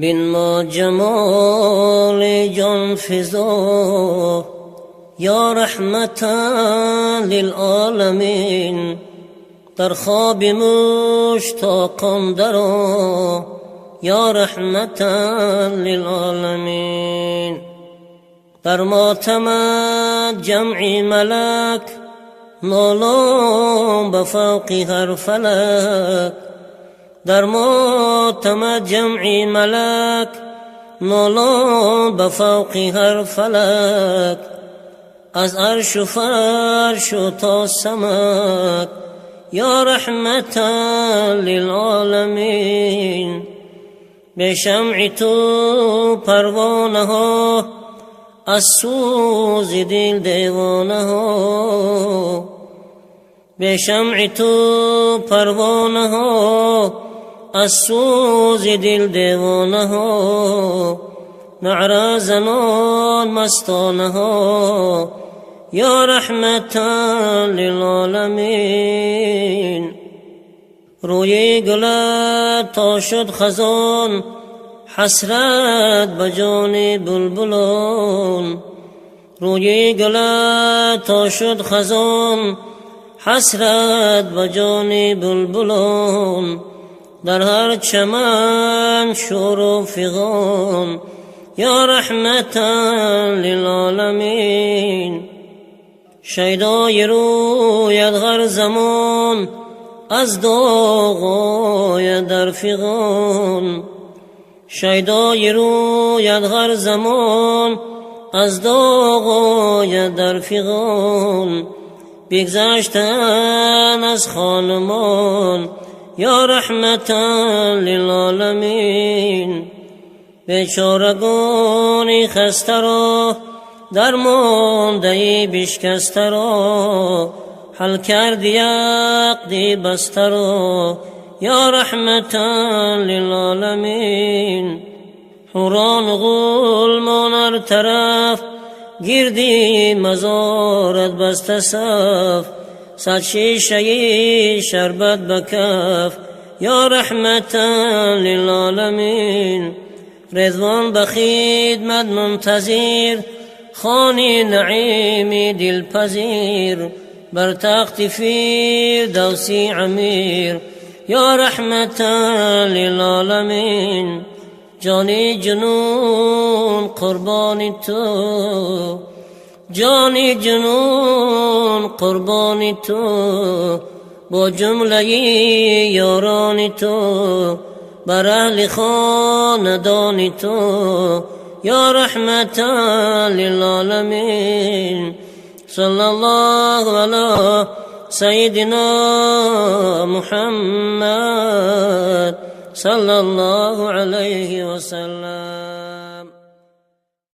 بنما جمال جان فزا یا رحمتا للعالمین. در خواب مشتاقان درآ یا رحمتا للعالمین. در ماتم جمع ملک نالان به فوق هر فلک. در ماتم جمع ملک نالان به فوق هر فلک. از عرش و فرش و تا سمک یا رحمتا للعالمین. به شمع تو پروانه ها از سوز دل دیوانه ها. به شمع تو پروانه ها از سوز دل دیوانه ها. نعره زنان مستانه ها یا رحمتا للعالمین. روی گلت تا شد خزان حسرت به جان بلبلان. روی گلت تا شد خزان حسرت به جان بلبلان. در هر چمن شور و فغان یا رحمتا للعالمین. شیدای رویت هر زمان از داغ آید در فغان. شیدای رویت هر زمان از داغ آید در فغان. بگذشتن از خانمان یا رحمتا للعالمین. بیچارگان خسته را درمانده بشکسته را حل کردی عقد بسته را یا رحمتا للعالمین. حوران و غلمان هر طرف گردی مزارت بسته صف. صد شیشه شربت بکف یا رحمتا للعالمین. رضوان به خدمت منتظر خانه نعیم دلپذیر. بر تخت فردوسی عمیر یا رحمتا للعالمین. جان جنون قربان تو، جان جنون قربان تو. با جمله یاران تو بر اهل خاندان تو یا رحمتا للعالمین. صلی الله علی سیدنا محمد صلی الله علیه و سلم.